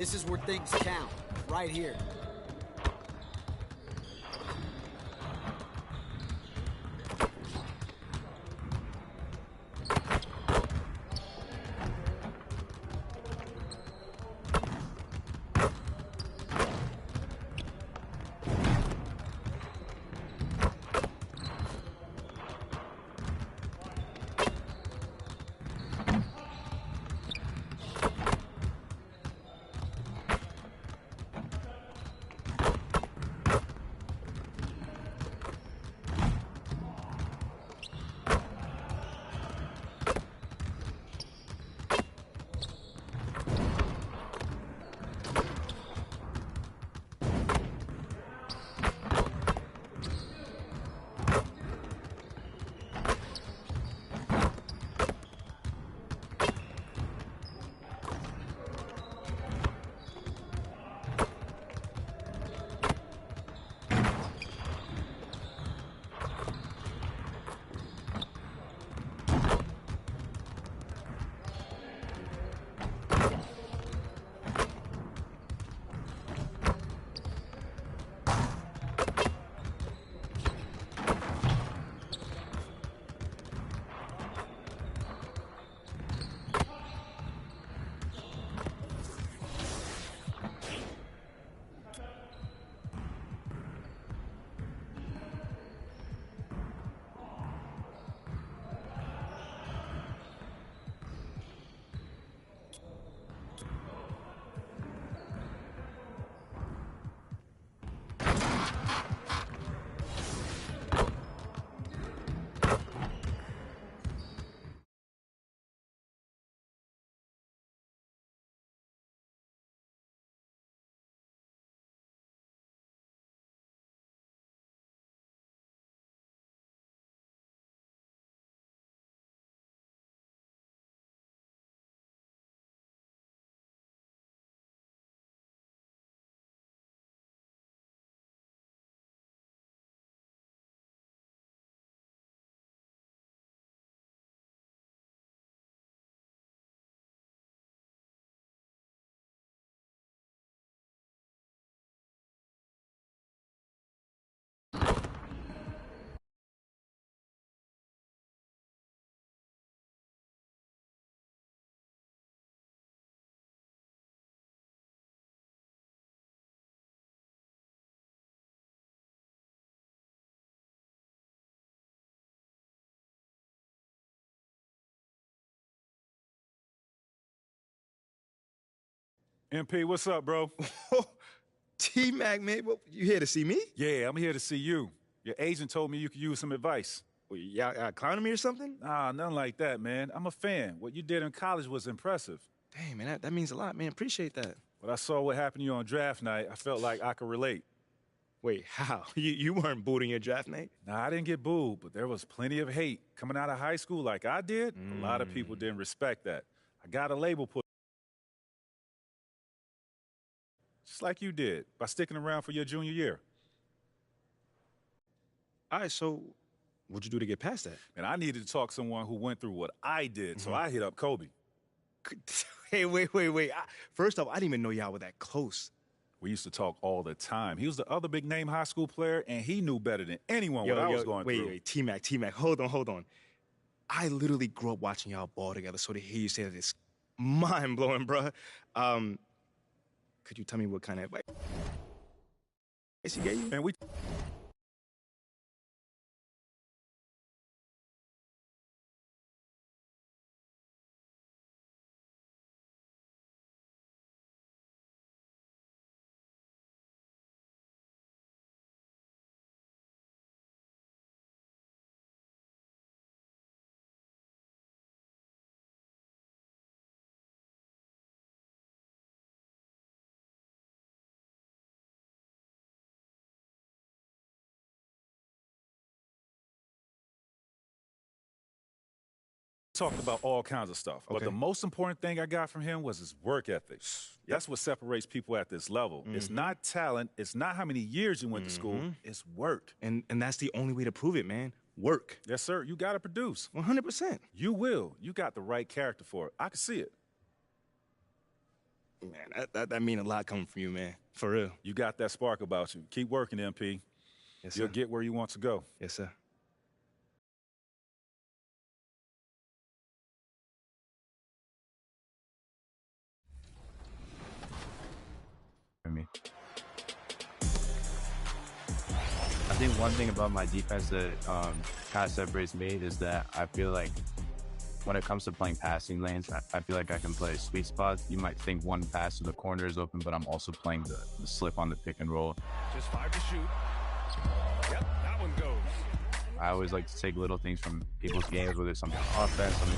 This is where things count, right here. MP, what's up, bro? T-Mac, man, you here to see me? Yeah, I'm here to see you. Your agent told me you could use some advice. Well, y'all clowning me or something? Nah, nothing like that, man. I'm a fan. What you did in college was impressive. Damn, man, that means a lot, man. Appreciate that. When I saw what happened to you on draft night, I felt like I could relate. Wait, how? You weren't booed in your draft night? Nah, I didn't get booed, but there was plenty of hate. Coming out of high school like I did, a lot of people didn't respect that. I got a label put just like you did, by sticking around for your junior year. All right, so what'd you do to get past that? And I needed to talk to someone who went through what I did, so I hit up Kobe. Hey, wait. First off, I didn't even know y'all were that close. We used to talk all the time. He was the other big-name high school player, and he knew better than anyone what I was going through. Wait, T-Mac, hold on. I literally grew up watching y'all ball together, so to hear you say that is mind-blowing, bruh. Could you tell me what kind of advice he gave you? And we talked about all kinds of stuff. Okay. But the most important thing I got from him was his work ethic. That's what separates people at this level. It's not talent. It's not how many years you went to school. It's work. And that's the only way to prove it, man. Work. Yes, sir. You got to produce. 100%. You will. You got the right character for it. I can see it. Man, that mean a lot coming from you, man. For real. You got that spark about you. Keep working, MP. Yes, sir. You'll get where you want to go. Yes, sir. I think one thing about my defense that kind of separates me is that I feel like when it comes to playing passing lanes, I feel like I can play sweet spots. You might think one pass to the corner is open, but I'm also playing the slip on the pick and roll. Just 5 to shoot. Yep, that one goes. I always like to take little things from people's games, whether it's something on offense, something.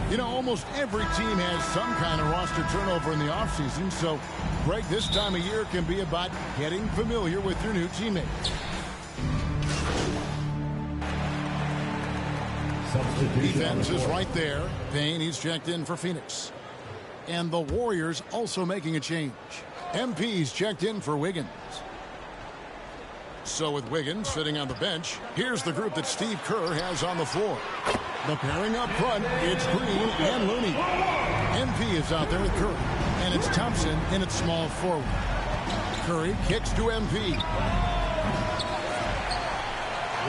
You know, almost every team has some kind of roster turnover in the offseason, so, Greg, this time of year can be about getting familiar with your new teammates. Defense is right there. Payne, he's checked in for Phoenix. And the Warriors also making a change. MP's checked in for Wiggins. So with Wiggins sitting on the bench, here's the group that Steve Kerr has on the floor. The pairing up front, it's Green and Looney. MP is out there with Curry, and it's Thompson in its small forward. Curry kicks to MP.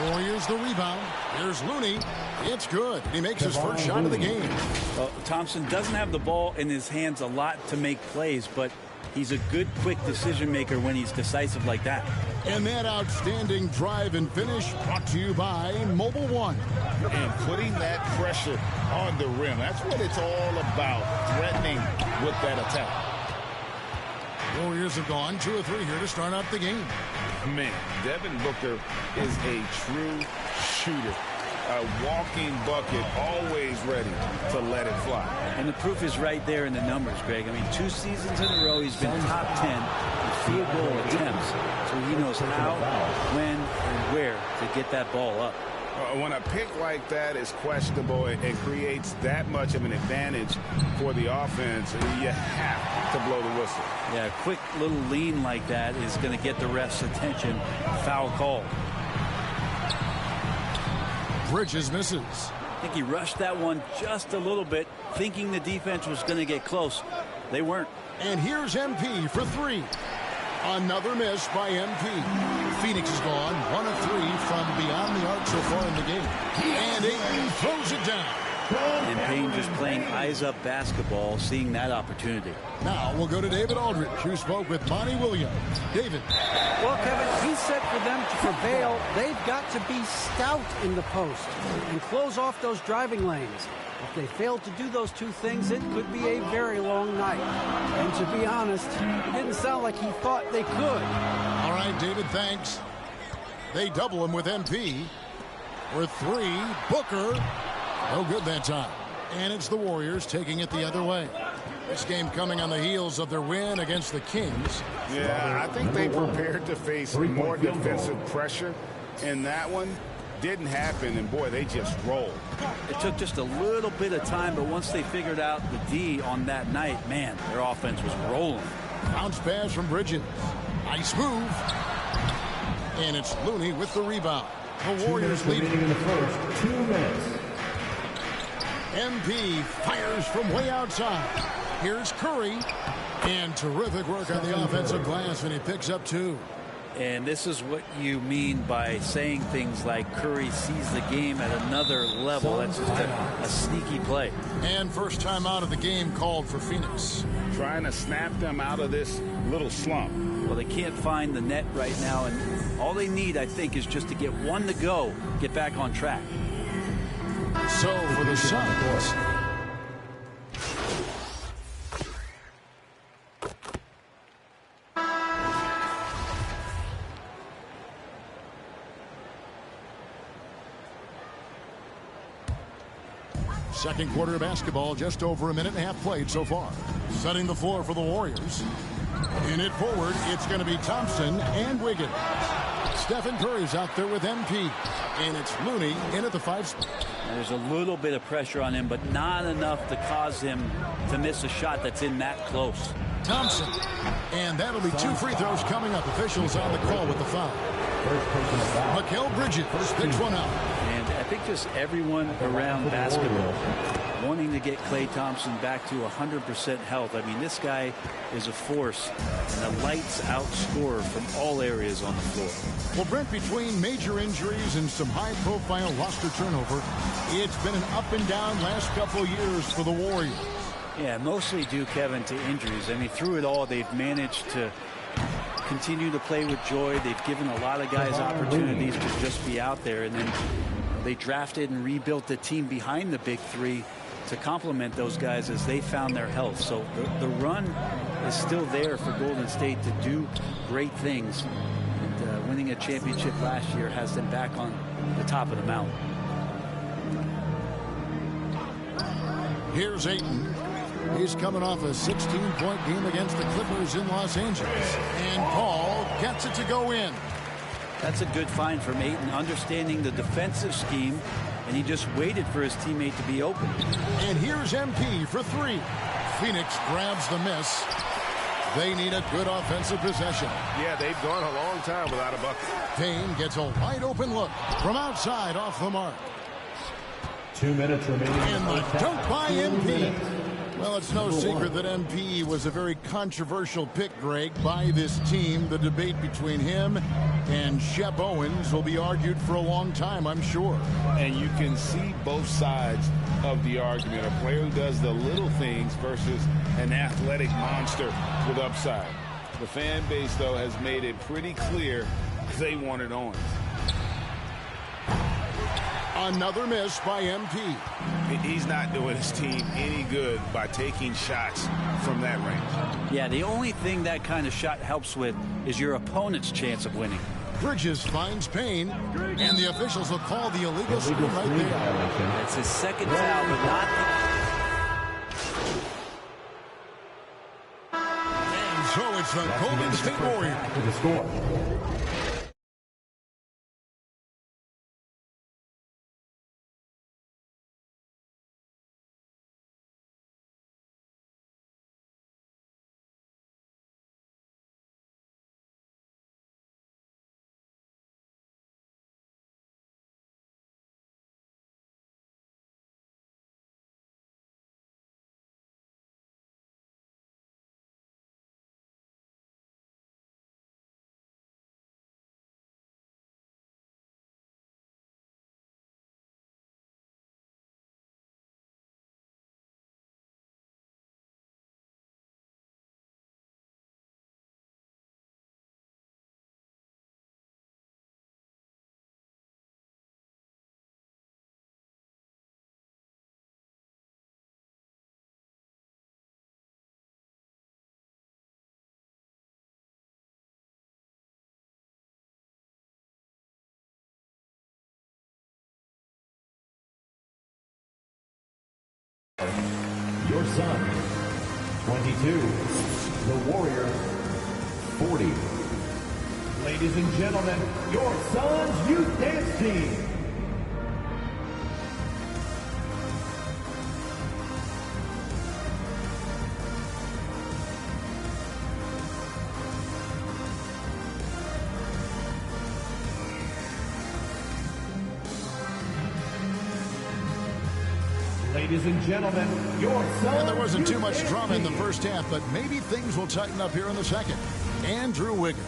Warriors the rebound. Here's Looney. It's good. He makes his first shot of the game. Well, Thompson doesn't have the ball in his hands a lot to make plays, but he's a good, quick decision maker when he's decisive like that. And that outstanding drive and finish brought to you by Mobile One. And putting that pressure on the rim. That's what it's all about, threatening with that attack. Warriors have gone 2 of 3 here to start out the game. Man, Devin Booker is a true shooter. A walking bucket, always ready to let it fly. And the proof is right there in the numbers, Greg. I mean, 2 seasons in a row, he's been top 10 in field goal attempts. So he knows how, when, and where to get that ball up. When a pick like that is questionable and creates that much of an advantage for the offense, you have to blow the whistle. Yeah, a quick little lean like that is going to get the ref's attention. Foul call. Bridges misses. I think he rushed that one just a little bit, thinking the defense was going to get close. They weren't. And here's MP for 3. Another miss by MP. Phoenix is gone 1 of 3 from beyond the arc so far in the game. And Ayton throws it down. And Payne just playing eyes-up basketball, seeing that opportunity. Now we'll go to David Aldridge, who spoke with Monty Williams. David. Well, Kevin, he said for them to prevail, they've got to be stout in the post and close off those driving lanes. If they fail to do those 2 things, it could be a very long night. And to be honest, it didn't sound like he thought they could. All right, David, thanks. They double him with MP. For 3, Booker. No good that time. And it's the Warriors taking it the other way. This game coming on the heels of their win against the Kings. Yeah, I think they prepared to face more defensive pressure. And that one didn't happen, and boy, they just rolled. It took just a little bit of time, but once they figured out the D on that night, man, their offense was rolling. Bounce pass from Bridges. Nice move. And it's Looney with the rebound. The Warriors lead in the first 2 minutes. MP fires from way outside. Here's Curry. And terrific work on the offensive glass, and he picks up 2. And this is what you mean by saying things like Curry sees the game at another level. That's just a sneaky play. And first time out of the game called for Phoenix. Trying to snap them out of this little slump. Well, they can't find the net right now, and all they need, I think, is just to get 1 to go, get back on track. So for the Suns. Second quarter of basketball, just over a minute and a half played so far. Setting the floor for the Warriors. In it forward, it's going to be Thompson and Wiggins. Stephen Curry's out there with MP. And it's Looney in at the 5 spot. There's a little bit of pressure on him, but not enough to cause him to miss a shot that's in that close. Thompson. And that'll be 2 free throws coming up. Officials on the call with the foul. Mikal Bridges picks one up. And I think just everyone around basketball wanting to get Klay Thompson back to 100% health. I mean, this guy is a force and a lights-out scorer from all areas on the floor. Well, Brent, between major injuries and some high-profile roster turnover, it's been an up-and-down last couple years for the Warriors. Yeah, mostly due, Kevin, to injuries. I mean, through it all, they've managed to continue to play with joy. They've given a lot of guys opportunities to just be out there, and then they drafted and rebuilt the team behind the big three to complement those guys as they found their health. So the run is still there for Golden State to do great things. And winning a championship last year has them back on the top of the mountain. Here's Ayton. He's coming off a 16-point game against the Clippers in Los Angeles. And Paul gets it to go in. That's a good find from Ayton, understanding the defensive scheme, and he just waited for his teammate to be open. And here's MP for three. Phoenix grabs the miss. They need a good offensive possession. Yeah, they've gone a long time without a bucket. Payne gets a wide open look from outside off the mark. 2 minutes remaining. And the dunk by MP. Well, it's no secret that MP was a very controversial pick, Greg, by this team. The debate between him and Shep Owens will be argued for a long time, I'm sure. And you can see both sides of the argument. A player who does the little things versus an athletic monster with upside. The fan base, though, has made it pretty clear they wanted Owens. Another miss by MP. He's not doing his team any good by taking shots from that range. Yeah, the only thing that kind of shot helps with is your opponent's chance of winning. Bridges finds Payne, and the officials will call the illegal screen right there. That's his second foul, but not. And so it's the Golden State Warriors. To the score. Your Suns, 22. The Warriors, 40. Ladies and gentlemen, your Suns Youth Dance Team. Ladies and gentlemen, your Suns. And there wasn't too much drama in the first half, but maybe things will tighten up here in the second. Andrew Wiggins.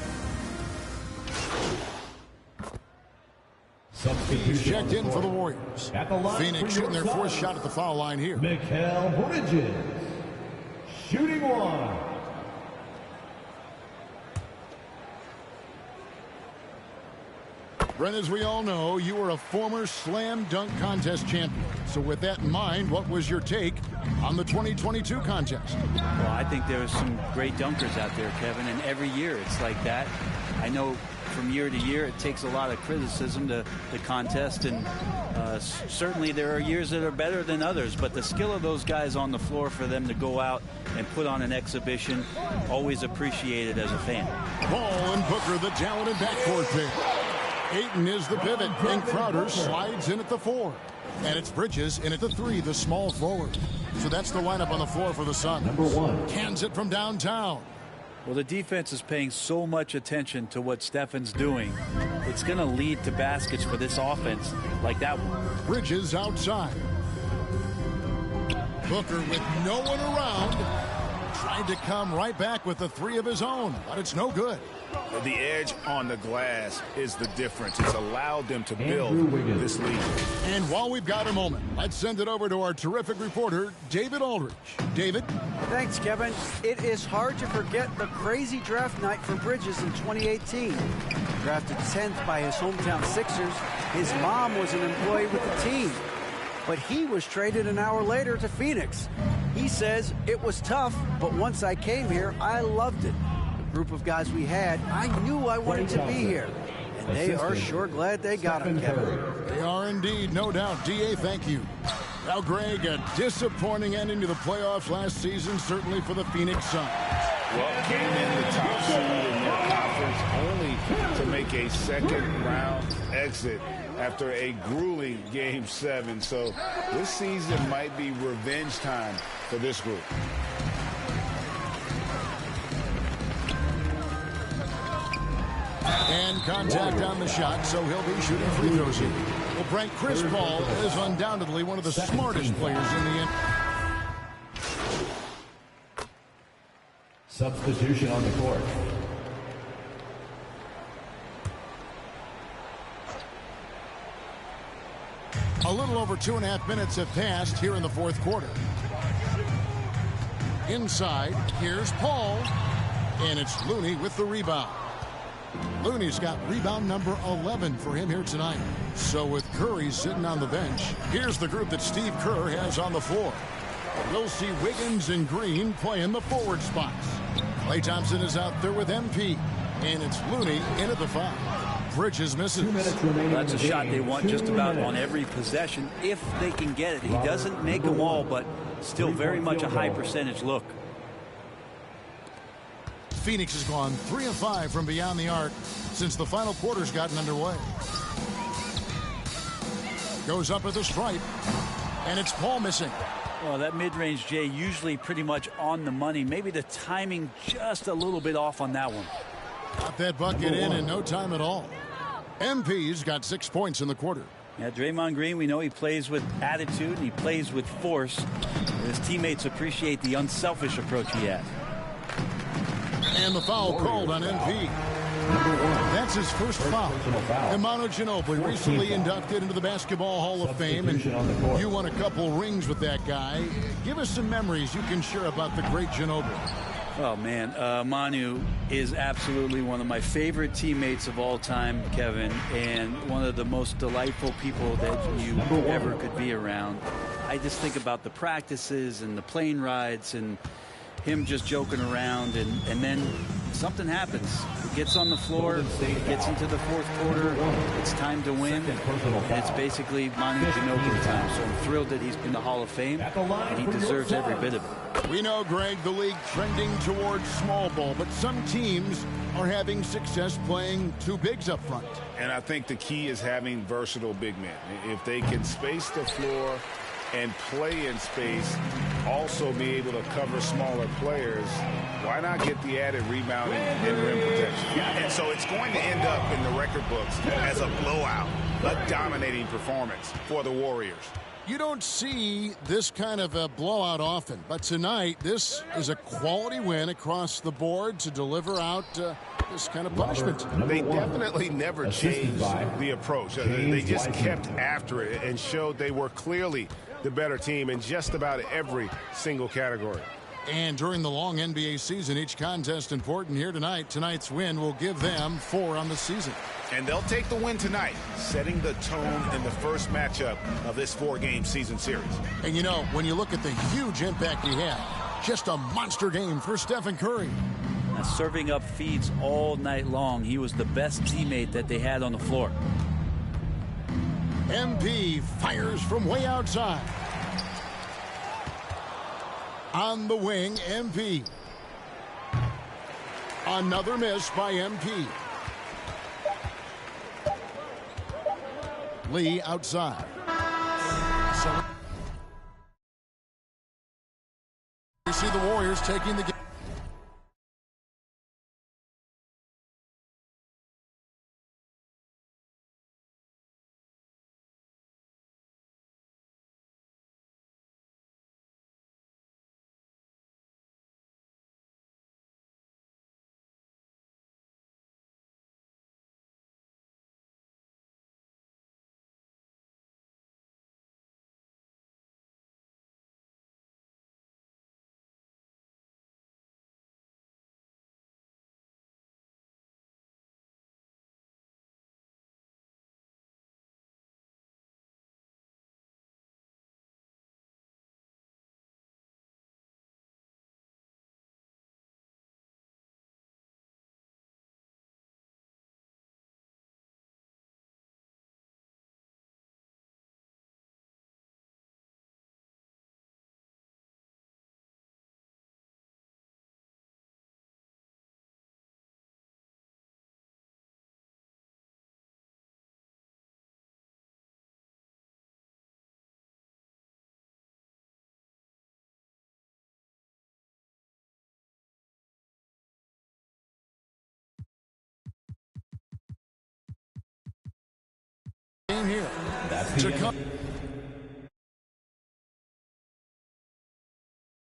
He's checked in for the Warriors. Phoenix shooting their fourth shot at the foul line here. Mikal Bridges, shooting one. Brent, as we all know, you were a former slam dunk contest champion. So with that in mind, what was your take on the 2022 contest? Well, I think there are some great dunkers out there, Kevin, and every year it's like that. I know from year to year it takes a lot of criticism to the contest, and certainly there are years that are better than others, but the skill of those guys on the floor for them to go out and put on an exhibition, always appreciated as a fan. Ball and Booker, the talented backcourt pair. Ayton is the pivot, and Crowder slides in at the 4. And it's Bridges in at the 3, the small forward. So that's the lineup on the floor for the Suns. Number 1. Cans it from downtown. Well, the defense is paying so much attention to what Stefan's doing. It's going to lead to baskets for this offense like that one. Bridges outside. Booker with no one around. Tried to come right back with the three of his own, but it's no good. The edge on the glass is the difference. It's allowed them to build this lead. And while we've got a moment, let's send it over to our terrific reporter, David Aldridge. David? Thanks, Kevin. It is hard to forget the crazy draft night for Bridges in 2018. Drafted 10th by his hometown Sixers, his mom was an employee with the team. But he was traded an hour later to Phoenix. He says, it was tough, but once I came here, I loved it. The group of guys we had, I knew I wanted to be here. And they are sure glad they got him, Kevin. They are indeed, no doubt. D.A., thank you. Well, Greg, a disappointing ending to the playoffs last season, certainly for the Phoenix Suns. Well, came in the top seed in their conference only to make a second-round exit after a grueling Game 7. So this season might be revenge time for this group. And contact on the shot, so he'll be shooting free throws here. Well, Brent, Chris Paul is undoubtedly one of the smartest players in the NBA. Substitution on the court. A little over 2.5 minutes have passed here in the fourth quarter. Inside, here's Paul, and it's Looney with the rebound. Looney's got rebound number 11 for him here tonight. So with Curry sitting on the bench, here's the group that Steve Kerr has on the floor. We'll see Wiggins and Green playing the forward spots. Klay Thompson is out there with MP, and it's Looney in at the foul. Bridges misses. That's a shot they want just about on every possession if they can get it. He doesn't make them all, but still very much a high percentage look. Phoenix has gone 3 of 5 from beyond the arc since the final quarter's gotten underway. Goes up at the stripe, and it's Paul missing. Well, that mid-range, Jay, usually pretty much on the money. Maybe the timing just a little bit off on that one. Got that bucket in no time at all. MP's got 6 points in the quarter. Yeah, Draymond Green, we know he plays with attitude and he plays with force. His teammates appreciate the unselfish approach he has. And the foul called on MP. That's his first foul. Imano Ginobili, recently inducted into the Basketball Hall of Fame, and you won a couple rings with that guy. Give us some memories you can share about the great Ginobili. Oh, man, Manu is absolutely one of my favorite teammates of all time, Kevin, and one of the most delightful people that you ever could be around. I just think about the practices and the plane rides and him just joking around, and then something happens. He gets on the floor, gets into the fourth quarter, it's time to win, and it's basically Manu Ginobili time. So I'm thrilled that he's in the Hall of Fame, and he deserves every bit of it. We know, Greg, the league trending towards small ball, but some teams are having success playing two bigs up front. And I think the key is having versatile big men. If they can space the floor and play in space, also be able to cover smaller players, why not get the added rebound and rim protection? Yeah, and so it's going to end up in the record books as a blowout, a dominating performance for the Warriors. You don't see this kind of a blowout often, but tonight this is a quality win across the board to deliver out this kind of punishment. They definitely never changed the approach. They just kept after it and showed they were clearly the better team in just about every single category. And during the long NBA season, each contest important. Here tonight. Tonight's win will give them 4 on the season. And they'll take the win tonight, setting the tone in the first matchup of this 4-game season series. And you know, when you look at the huge impact he had, just a monster game for Stephen Curry. Now, serving up feeds all night long. He was the best teammate that they had on the floor. MP fires from way outside. On the wing, MP. Another miss by MP. Lee outside. So we see the Warriors taking the game.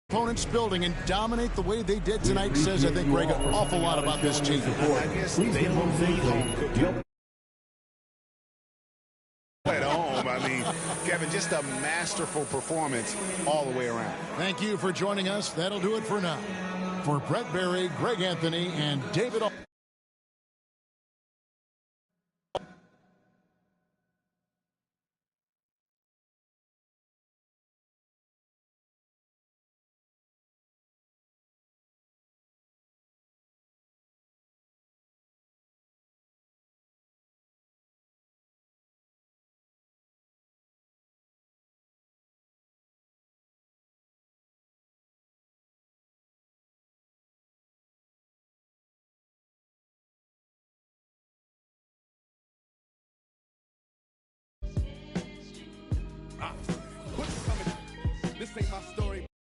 Opponents building and dominate the way they did tonight says, I think, Greg, an awful lot about this team. I guess they don't think at home. I mean, Kevin, just a masterful performance all the way around. Thank you for joining us. That'll do it for now. For Brett Berry, Greg Anthony, and David